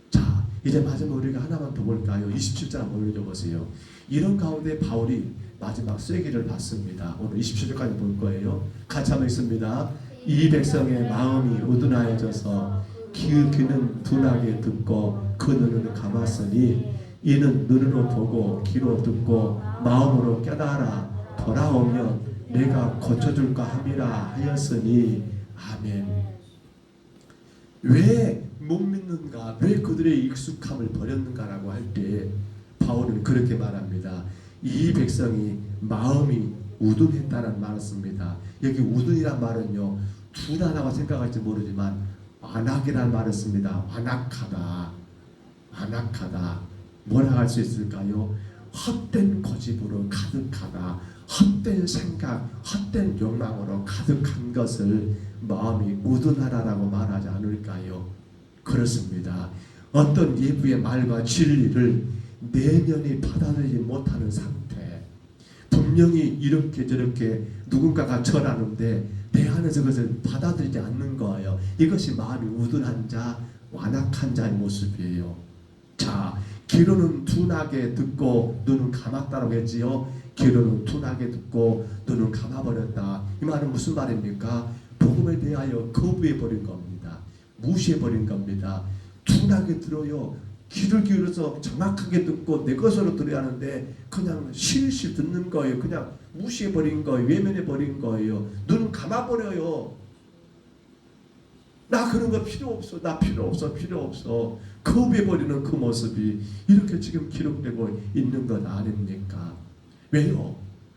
자, 이제 마지막 우리가 하나만 더 볼까요? 27절 한번 올려보세요. 이런 가운데 바울이 마지막 쐐기를 받습니다. 오늘 27절까지 볼 거예요. 같이 한번 읽습니다. 이 백성의 마음이 우둔하여져서 귀는 둔하게 듣고 그 눈을 감았으니 이는 눈으로 보고 귀로 듣고 마음으로 깨달아 돌아오면 내가 고쳐줄까 함이라 하였으니 아멘. 왜 못 믿는가, 왜 그들의 익숙함을 버렸는가라고 할 때 바울은 그렇게 말합니다. 이 백성이 마음이 우둔했다는 말을 씁니다. 여기 우둔이란 말은요 둔하다고 생각할지 모르지만 완악이라는 말을 씁니다. 완악하다. 뭐라 할 수 있을까요? 헛된 고집으로 가득하다. 헛된 생각, 헛된 욕망으로 가득한 것을 마음이 우둔하다라고 말하지 않을까요? 그렇습니다. 어떤 예부의 말과 진리를 내면이 받아들이지 못하는 상태, 분명히 이렇게 저렇게 누군가가 전하는데 내 안에서 그것을 받아들이지 않는 거예요. 이것이 마음이 우둔한 자, 완악한 자의 모습이에요. 자, 귀로는 둔하게 듣고 눈은 감았다라고 했지요. 귀로는 둔하게 듣고 눈은 감아버렸다. 이 말은 무슨 말입니까? 복음에 대하여 거부해버린 겁니다. 무시해버린 겁니다. 둔하게 들어요. 귀를 기울여서 정확하게 듣고 내 것으로 들어야 하는데 그냥 실실 듣는 거예요. 그냥 무시해버린 거예요. 외면해버린 거예요. 눈은 감아버려요. 나 그런 거 필요 없어. 나 필요 없어. 필요 없어. 거부해버리는 그 모습이 이렇게 지금 기록되고 있는 것 아닙니까? 왜요?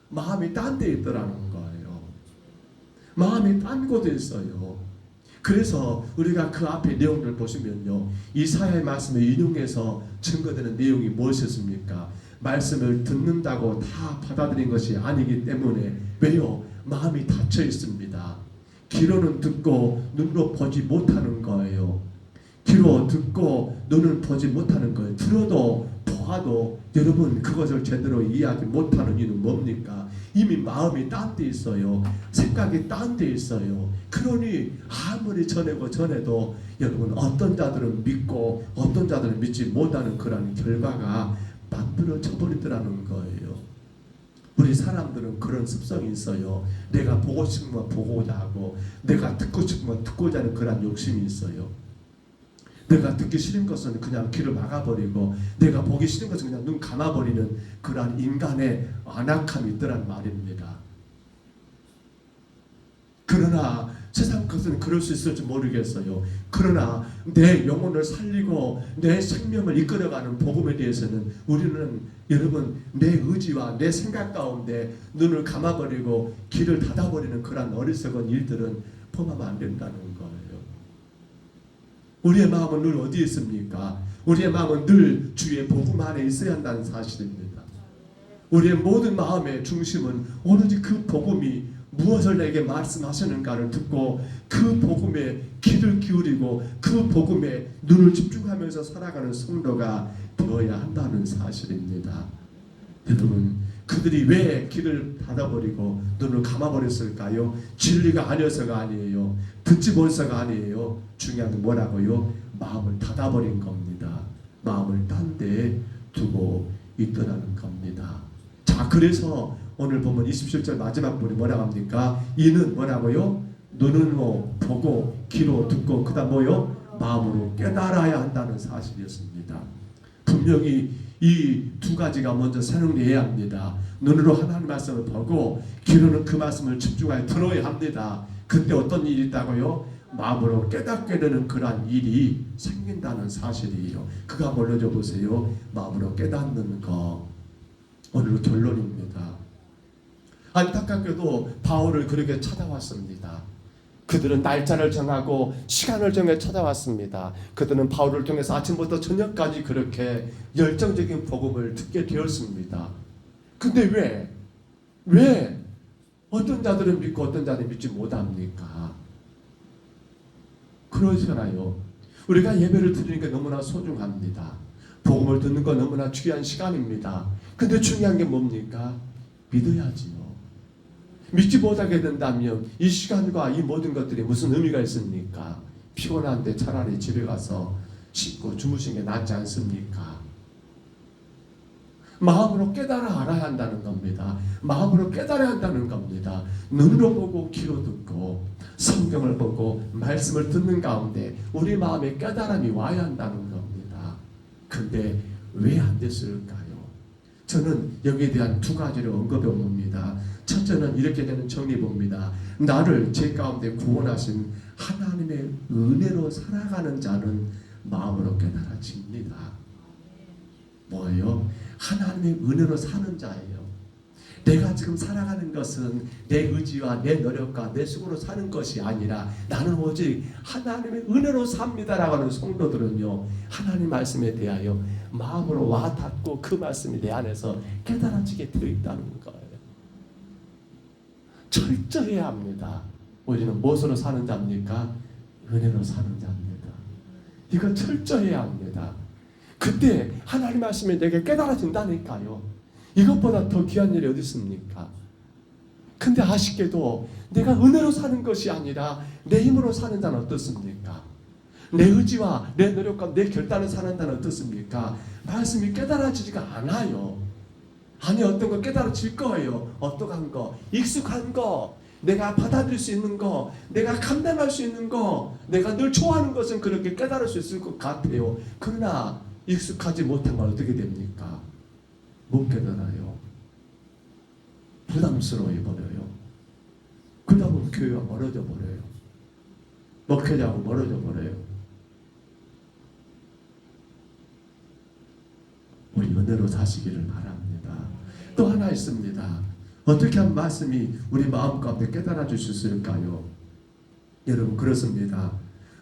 마음이 딴 데 있더라는 거예요. 마음이 딴 곳에 있어요. 그래서 우리가 그 앞에 내용을 보시면요, 이사야의 말씀을 인용해서 증거되는 내용이 무엇이었습니까? 말씀을 듣는다고 다 받아들인 것이 아니기 때문에 왜요? 마음이 닫혀 있습니다. 귀로는 듣고 눈으로 보지 못하는 거예요. 귀로 듣고 눈을 보지 못하는 거예요. 들어도 보아도 여러분 그것을 제대로 이해하지 못하는 이유는 뭡니까? 이미 마음이 딴 데 있어요. 생각이 딴 데 있어요. 그러니 아무리 전해도 여러분 어떤 자들은 믿고 어떤 자들은 믿지 못하는 그런 결과가 만들어져 버리더라는 거예요. 우리 사람들은 그런 습성이 있어요. 내가 보고 싶은 건 보고자 하고 내가 듣고 싶은 건 듣고자 하는 그런 욕심이 있어요. 내가 듣기 싫은 것은 그냥 귀를 막아버리고 내가 보기 싫은 것은 그냥 눈 감아버리는 그러한 인간의 안악함이 있더란 말입니다. 그러나 세상 것은 그럴 수 있을지 모르겠어요. 그러나 내 영혼을 살리고 내 생명을 이끌어가는 복음에 대해서는 우리는 여러분 내 의지와 내 생각 가운데 눈을 감아버리고 귀를 닫아버리는 그런 어리석은 일들은 범하면 안 된다는 거예요. 우리의 마음은 늘 어디에 있습니까? 우리의 마음은 늘 주의 복음 안에 있어야 한다는 사실입니다. 우리의 모든 마음의 중심은 오로지 그 복음이 무엇을 내게 말씀하시는가를 듣고 그 복음에 귀를 기울이고 그 복음에 눈을 집중하면서 살아가는 성도가 되어야 한다는 사실입니다. 여러분 그들이 왜 귀를 닫아버리고 눈을 감아버렸을까요? 진리가 아니어서가 아니에요. 듣지 못해서가 아니에요. 중요한 건 뭐라고요? 마음을 닫아버린 겁니다. 마음을 딴 데에 두고 있더라는 겁니다. 자, 그래서 오늘 보면 27절 마지막 부분이 뭐라고 합니까? 이는 뭐라고요? 눈으로 보고 귀로 듣고 그 다음 뭐요? 마음으로 깨달아야 한다는 사실이었습니다. 분명히 이 두 가지가 먼저 생각해야 합니다. 눈으로 하나님 말씀을 보고 귀로는 그 말씀을 집중하여 들어야 합니다. 그때 어떤 일이 있다고요? 마음으로 깨닫게 되는 그러한 일이 생긴다는 사실이에요. 그가 뭘로줘 보세요. 마음으로 깨닫는 거. 오늘 결론입니다. 안타깝게도 바울을 그렇게 찾아왔습니다. 그들은 날짜를 정하고 시간을 정해 찾아왔습니다. 그들은 바울을 통해서 아침부터 저녁까지 그렇게 열정적인 복음을 듣게 되었습니다. 근데 왜 어떤 자들은 믿고 어떤 자들은 믿지 못합니까? 그러잖아요. 우리가 예배를 드리는 게 너무나 소중합니다. 복음을 듣는 건 너무나 귀한 시간입니다. 근데 중요한 게 뭡니까? 믿어야지요. 믿지 못하게 된다면 이 시간과 이 모든 것들이 무슨 의미가 있습니까? 피곤한데 차라리 집에 가서 씻고 주무시는 게 낫지 않습니까? 마음으로 깨달아 알아야 한다는 겁니다. 마음으로 깨달아야 한다는 겁니다. 눈으로 보고 귀로 듣고 성경을 보고 말씀을 듣는 가운데 우리 마음에 깨달음이 와야 한다는 겁니다. 근데 왜 안 됐을까요? 저는 여기에 대한 두 가지를 언급해 봅니다. 첫째는 이렇게 되는 정리해 봅니다. 나를 제 가운데 구원하신 하나님의 은혜로 살아가는 자는 마음으로 깨달아집니다. 뭐예요? 하나님의 은혜로 사는 자예요. 내가 지금 살아가는 것은 내 의지와 내 노력과 내 수고로 사는 것이 아니라 나는 오직 하나님의 은혜로 삽니다라고 하는 성도들은요, 하나님 말씀에 대하여 마음으로 와 닿고 그 말씀이 내 안에서 깨달아지게 되어 있다는 거예요. 철저해야 합니다. 우리는 무엇으로 사는 자입니까? 은혜로 사는 자입니다. 이거 철저해야 합니다. 그때 하나님 말씀이 내게 깨달아진다니까요. 이것보다 더 귀한 일이 어디 있습니까? 근데 아쉽게도 내가 은혜로 사는 것이 아니라 내 힘으로 사는 자는 어떻습니까? 내 의지와 내 노력과 내 결단을 사는다는 어떻습니까? 말씀이 깨달아지지가 않아요. 아니 어떤 거 깨달아질 거예요. 어떠한 거, 익숙한 거, 내가 받아들일 수 있는 거, 내가 감당할 수 있는 거, 내가 늘 좋아하는 것은 그렇게 깨달을 수 있을 것 같아요. 그러나 익숙하지 못한 건 어떻게 됩니까? 못 깨달아요. 부담스러워 버려요. 그러다 보면 교회가 멀어져 버려요. 목회자하고 멀어져 버려요. 우리 은혜로 사시기를 바랍니다. 또 하나 있습니다. 어떻게 하면 말씀이 우리 마음 가운데 깨달아 주실 수 있을까요? 여러분 그렇습니다.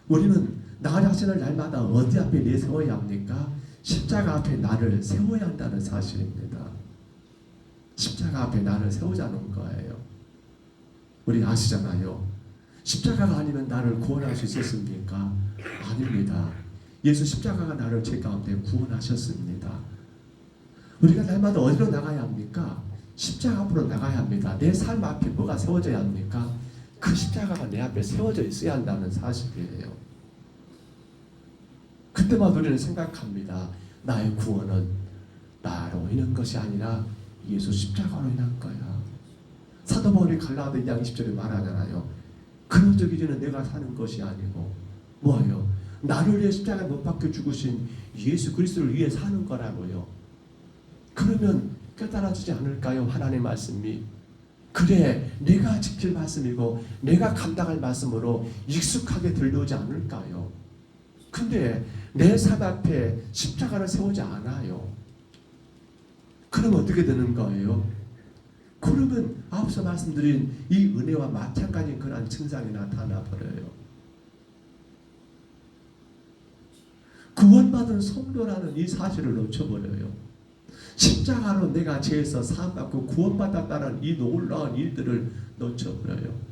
우리는 나 자신을 날마다 어디 앞에 내세워야 합니까? 십자가 앞에 나를 세워야 한다는 사실입니다. 십자가 앞에 나를 세우자는 거예요. 우리 아시잖아요. 십자가가 아니면 나를 구원할 수 있었습니까? 아닙니다. 예수 십자가가 나를 죄 가운데 구원하셨습니다. 우리가 날마다 어디로 나가야 합니까? 십자가 앞으로 나가야 합니다. 내 삶 앞에 뭐가 세워져야 합니까? 그 십자가가 내 앞에 세워져 있어야 한다는 사실이에요. 그때마다 우리는 생각합니다. 나의 구원은 나로 인한 것이 아니라 예수 십자가로 인한 거야. 사도 바울이 갈라디아 2장 20절에 말하잖아요. 그런적 이제는 내가 사는 것이 아니고 뭐예요? 나를 위해 십자가에 못 박혀 죽으신 예수 그리스도를 위해 사는 거라고요. 그러면 깨달아지지 않을까요? 하나님의 말씀이. 그래 내가 지킬 말씀이고 내가 감당할 말씀으로 익숙하게 들려오지 않을까요? 근데 내 삶 앞에 십자가를 세우지 않아요. 그럼 어떻게 되는 거예요? 그러면 앞서 말씀드린 이 은혜와 마찬가지인 그런 증상이 나타나 버려요. 구원받은 성도라는 이 사실을 놓쳐버려요. 십자가로 내가 죄에서 사함받고 구원받았다는 이 놀라운 일들을 놓쳐버려요.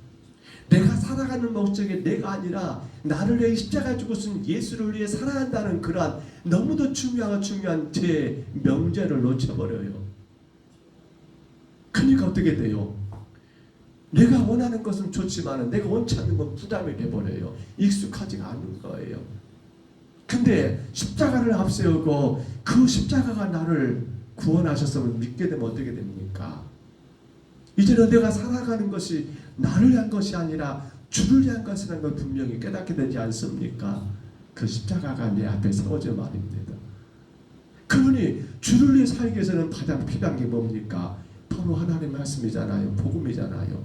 내가 살아가는 목적이 내가 아니라 나를 위해 십자가 죽으신 예수를 위해 살아야 한다는 그러한 너무도 중요한 제 명제를 놓쳐버려요. 그러니까 어떻게 돼요? 내가 원하는 것은 좋지만 내가 원치 않는 건 부담이 돼버려요. 익숙하지가 않은 거예요. 근데 십자가를 앞세우고 그 십자가가 나를 구원하셨음을 믿게 되면 어떻게 됩니까? 이제는 내가 살아가는 것이 나를 위한 것이 아니라 주를 위한 것이라는 걸 분명히 깨닫게 되지 않습니까? 그 십자가가 내 앞에 세워져 말입니다. 그러니 주를 위해 살기 위해서는 가장 필요한 게 뭡니까? 바로 하나님의 말씀이잖아요. 복음이잖아요.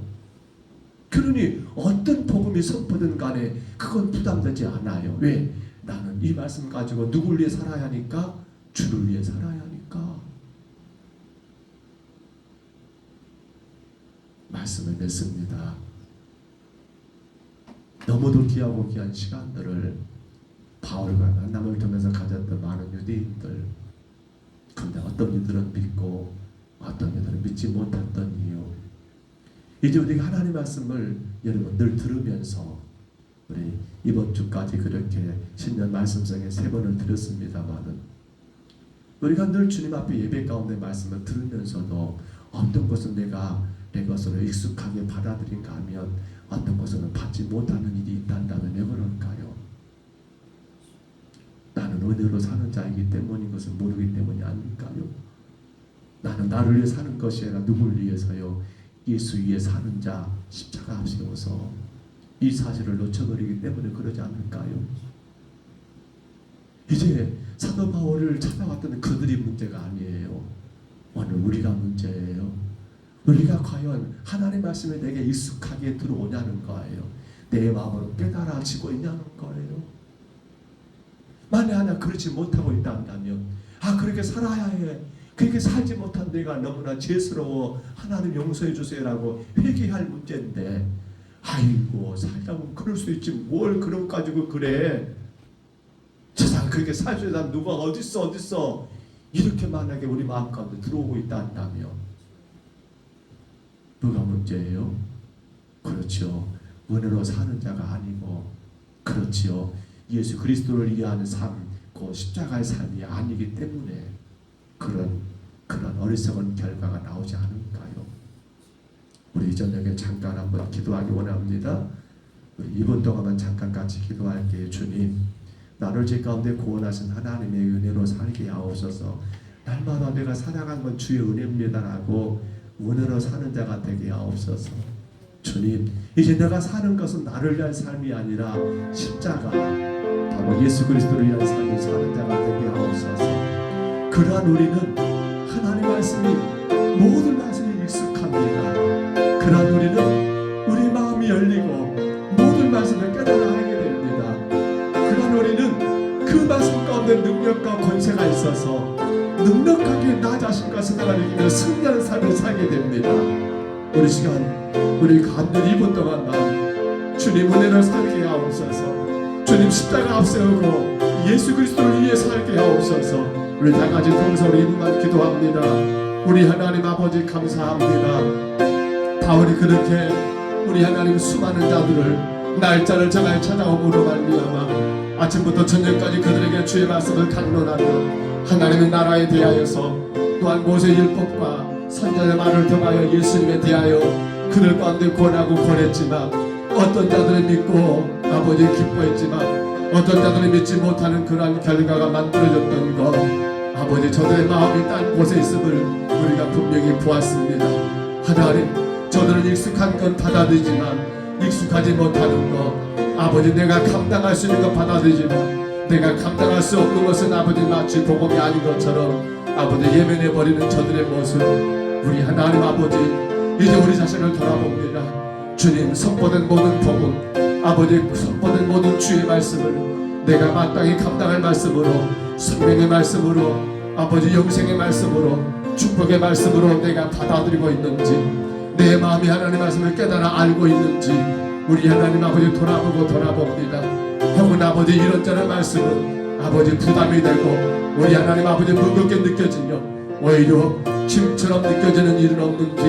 그러니 어떤 복음이 선포든 간에 그건 부담되지 않아요. 왜? 나는 이 말씀 가지고 누굴 위해 살아야 하니까? 주를 위해 살아야 하니까. 말씀을 맺습니다. 너무도 귀하고 귀한 시간들을 바울과 만남을 통해서 가졌던 많은 유대인들, 그런데 어떤 이들은 믿고 어떤 이들은 믿지 못했던 이유, 이제 우리가 하나님 말씀을 여러분 늘 들으면서 우리 이번 주까지 그렇게 신년 말씀성에 3번을 들었습니다만은 우리가 늘 주님 앞에 예배 가운데 말씀을 들으면서도 어떤 것은 내가 내 것으로 익숙하게 받아들인가 하면 어떤 것은 받지 못하는 일이 있단다면 왜 그럴까요? 나는 은혜로 사는 자이기 때문인 것을 모르기 때문이 아닐까요? 나는 나를 위해 사는 것이 아니라 누굴 위해서요? 예수 위해 사는 자 십자가 앞세워서 이 사실을 놓쳐버리기 때문에 그러지 않을까요? 이제 사도 바울을 찾아왔던 그들이 문제가 아니에요. 오늘 우리가 문제예요. 우리가 과연 하나님의 말씀에 내게 익숙하게 들어오냐는 거예요. 내 마음으로 깨달아지고 있냐는 거예요. 만에 하나 그렇지 못하고 있다면 그렇게 살아야 해. 그렇게 살지 못한 내가 너무나 죄스러워. 하나님 용서해 주세요라고 회개할 문제인데 아이고 살다 보면 그럴 수 있지 뭘 그런 가지고 그래. 세상 그렇게 살 수 있는 사람 누가 어딨어 이렇게 만약에 우리 마음 가운데 들어오고 있다면 누가 문제예요? 그렇죠. 은혜로 사는 자가 아니고 그렇지요. 예수 그리스도를 위하는 삶, 그 십자가의 삶이 아니기 때문에 그런 어리석은 결과가 나오지 않을까요? 우리 이 저녁에 잠깐 한번 기도하기 원합니다. 우리 이번 동안만 잠깐 같이 기도할게요. 주님, 나를 죄 가운데 구원하신 하나님의 은혜로 살게 하옵소서. 날마다 내가 살아간 건 주의 은혜입니다라고 은혜로 사는 자가 되게 하옵소서. 주님, 이제 내가 사는 것은 나를 위한 삶이 아니라 십자가, 바로 예수 그리스도를 위한 삶을 사는 자가 되게 하옵소서. 그러한 우리는 하나님 말씀이, 모든 말씀이 익숙합니다. 그러한 우리는 우리 마음이 열리고 모든 말씀을 깨달아 알게 됩니다. 그러한 우리는 그 말씀 가운데 능력과 권세가 있어서 능력하게 나 자신과 세상을 이기며 승리하는 삶을 살게 됩니다. 우리 시간, 우리 간절히 2분 동안만 주님 은혜를 살게 하옵소서. 주님 십자가 앞세우고 예수 그리스도를 위해 살게 하옵소서. 우리 다 같이 동서로 이름만 기도합니다. 우리 하나님 아버지 감사합니다. 바울이 그렇게 우리 하나님 수많은 자들을 날짜를 정하여 찾아옴으로 말미암아 아침부터 저녁까지 그들에게 주의 말씀을 강론하며 하나님의 나라에 대하여서, 또한 모세의 율법과 선자의 말을 통하여 예수님에 대하여 그들 가운데 권하고 권했지만, 어떤 자들은 믿고 아버지 기뻐했지만 어떤 자들은 믿지 못하는 그러한 결과가 만들어졌던 것, 아버지 저들의 마음이 딴 곳에 있음을 우리가 분명히 보았습니다. 하나님, 저들은 익숙한 건 받아들이지만 익숙하지 못하는 것, 아버지 내가 감당할 수 있는 건 받아들이지만 내가 감당할 수 없는 것은 아버지 마치 복음이 아닌 것처럼 아버지 예면해버리는 저들의 모습, 우리 하나님 아버지 이제 우리 자신을 돌아봅니다. 주님, 선포된 모든 복음, 아버지 선포된 모든 주의 말씀을 내가 마땅히 감당할 말씀으로, 생명의 말씀으로, 아버지 영생의 말씀으로, 축복의 말씀으로 내가 받아들이고 있는지, 내 마음이 하나님 말씀을 깨달아 알고 있는지 우리 하나님 아버지 돌아봅니다. 혹은 아버지 이런저런 말씀은 아버지 부담이 되고 우리 하나님 아버지 무겁게 느껴지며 오히려 짐처럼 느껴지는 일은 없는지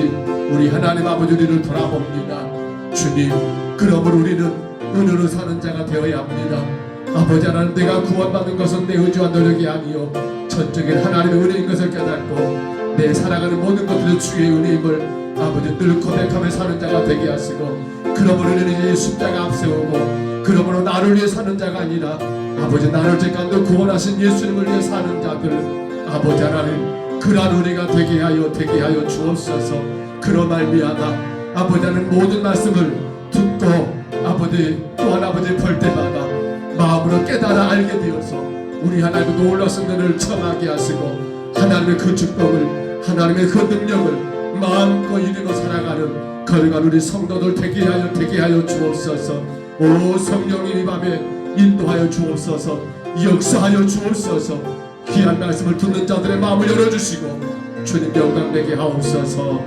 우리 하나님 아버지 우리를 돌아봅니다. 주님, 그러므로 우리는 은혜로 사는 자가 되어야 합니다. 아버지 하나님, 내가 구원받는 것은 내 의지와 노력이 아니요 전적인 하나님의 은혜인 것을 깨닫고 내 살아가는 모든 것들은 주의 은혜임을 아버지 늘 고백하며 사는 자가 되게 하시고, 그러므로 우리는 이제 십자가 앞세우고, 그러므로 나를 위해 사는 자가 아니라 아버지 나를 죄 가운데 구원하신 예수님을 위해 사는 자들, 아버지 하나님 그러한 은혜가 되게 하여 주옵소서. 그로 말미암아 아버지 하나님 모든 말씀을 듣고 아버지 또한 아버지 볼 때마다 마음으로 깨달아 알게 되어서 우리 하나님의 놀라신 은혜를 청하게 하시고, 하나님의 그 축복을, 하나님의 그 능력을 마음껏 이루고 살아가는 거룩한 우리 성도들 되게 하여 주옵소서. 오 성령님, 이 밤에 인도하여 주옵소서. 역사하여 주옵소서. 귀한 말씀을 듣는 자들의 마음을 열어주시고 주님 영광 되게 하옵소서.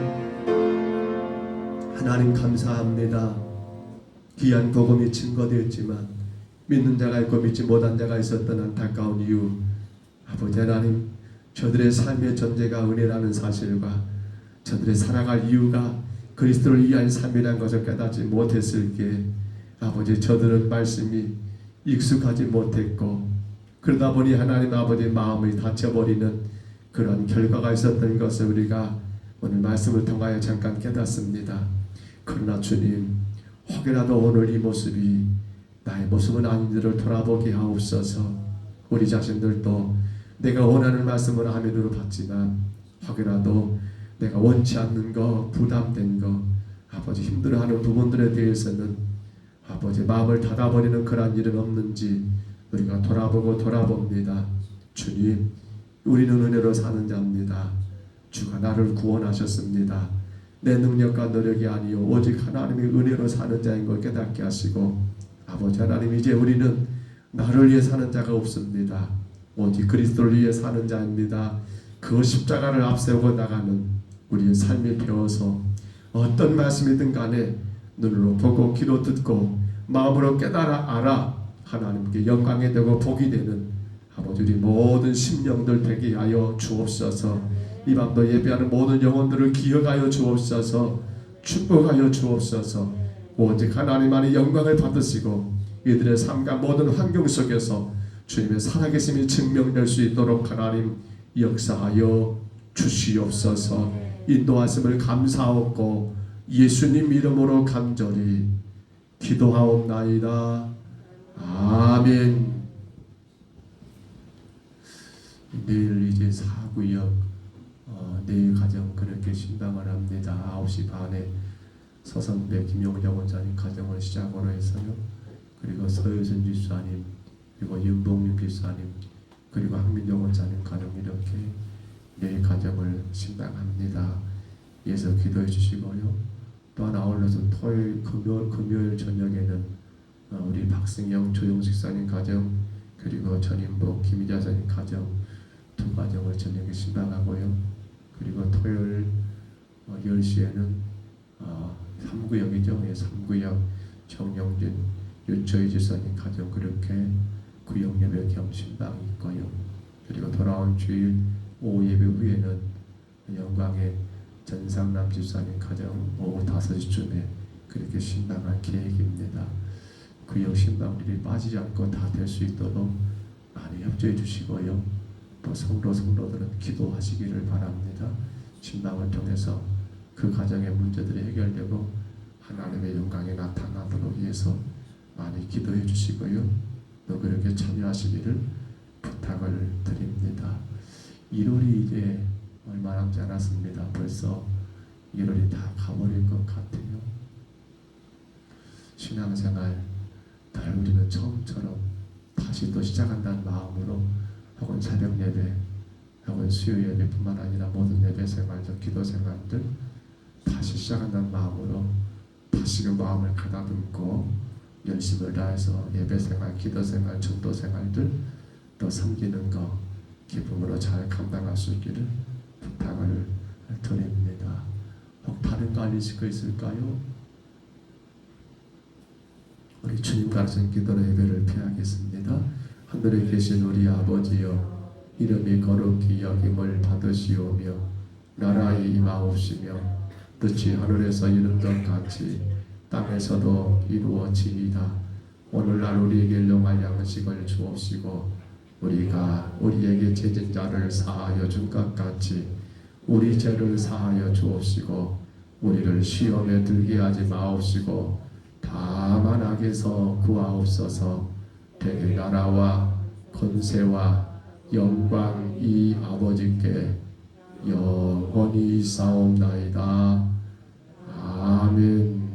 하나님 감사합니다. 귀한 복음이 증거되었지만 믿는 자가 있고 믿지 못한 자가 있었던 안타까운 이유, 아버지 하나님 저들의 삶의 전제가 은혜라는 사실과 저들의 살아갈 이유가 그리스도를 위한 삶이라는 것을 깨닫지 못했을 때 아버지 저들은 말씀이 익숙하지 못했고, 그러다 보니 하나님 아버지 마음이 닫혀버리는 그런 결과가 있었던 것을 우리가 오늘 말씀을 통하여 잠깐 깨닫습니다. 그러나 주님, 혹여라도 오늘 이 모습이 나의 모습은 아닌지를 돌아보게 하옵소서. 우리 자신들도 내가 원하는 말씀을 아멘으로 받지만 혹여라도 내가 원치 않는 거, 부담된 거, 아버지 힘들어하는 부분들에 대해서는 아버지 마음을 닫아버리는 그런 일은 없는지 우리가 돌아봅니다. 주님, 우리는 은혜로 사는 자입니다. 주가 나를 구원하셨습니다. 내 능력과 노력이 아니요 오직 하나님의 은혜로 사는 자인 걸 깨닫게 하시고, 아버지 하나님 이제 우리는 나를 위해 사는 자가 없습니다. 오직 그리스도를 위해 사는 자입니다. 그 십자가를 앞세우고 나가는 우리의 삶이 되어서 어떤 말씀이든 간에 눈으로 보고 귀로 듣고 마음으로 깨달아 알아 하나님께 영광이 되고 복이 되는 아버지 우리 모든 심령들 되게 하여 주옵소서. 이 밤도 예배하는 모든 영혼들을 기억하여 주옵소서. 축복하여 주옵소서. 오직 하나님만의 영광을 받으시고 이들의 삶과 모든 환경 속에서 주님의 살아계심이 증명될 수 있도록 하나님 역사하여 주시옵소서. 인도하심을 감사하옵고 예수님 이름으로 간절히 기도하옵나이다. 아멘. 내일 이제 4구역 네 가정 그렇게 신방을 합니다. 9시 반에 서성배 김용정 원장님 가정을 시작으로 해서요. 그리고 서효선 집사님, 그리고 윤봉민 집사님, 그리고 황민정 원장님 가정 이렇게 네 가정을 신방합니다. 예서 기도해 주시고요. 또 하나 아울러서 토요일, 금요일 저녁에는 우리 박승영 조용식 사님 가정, 그리고 전인복 김희자 사님 가정 두 가정을 저녁에 신방하고요. 그리고 토요일 10시에는 3구역이죠. 예, 3구역 정영진 윤초희 지사님 가정 그렇게 구역 예배 겸 신방이 있고요. 그리고 돌아온 주일 오후 예배 후에는 영광의 전상남 집사님 가정 오후 5시쯤에 그렇게 신방할 계획입니다. 구역 신방들이 빠지지 않고 다 될 수 있도록 많이 협조해 주시고요. 또 성도들은 기도하시기를 바랍니다. 신방을 통해서 그 가정의 문제들이 해결되고 하나님의 영광이 나타나도록 위해서 많이 기도해 주시고요. 또 그렇게 참여하시기를 부탁을 드립니다. 1월이 이제 얼마 남지 않았습니다. 벌써 1월이 다 가버릴 것 같아요. 신앙생활 늘 우리는 처음처럼 다시 또 시작한다는 마음으로 혹은 새벽 예배 혹은 수요 예배뿐만 아니라 모든 예배 생활들, 기도 생활들 다시 시작한다는 마음으로 다시금 마음을 가다듬고 열심을 다해서 예배 생활, 기도 생활, 전도 생활들 또 섬기는 거 기쁨으로 잘 감당할 수 있기를 부탁을 드립니다. 혹 다른 거 알리실 거 있을까요? 우리 주님 가르친 기도로 예배를 피하겠습니다. 하늘에 계신 우리 아버지여, 이름이 거룩히 여김을 받으시오며 나라의 임하옵시며 뜻이 하늘에서 이룬 것 같이 땅에서도 이루어지이다. 오늘날 우리에게 일용할 양식을 주옵시고 우리가 우리에게 죄진 자를 사하여 준 것 같이 우리 죄를 사하여 주옵시고 우리를 시험에 들게 하지 마옵시고 다만 악에서 구하옵소서. 대개 나라와 권세와 영광이 아버지께 영원히 있사옵나이다. 아멘.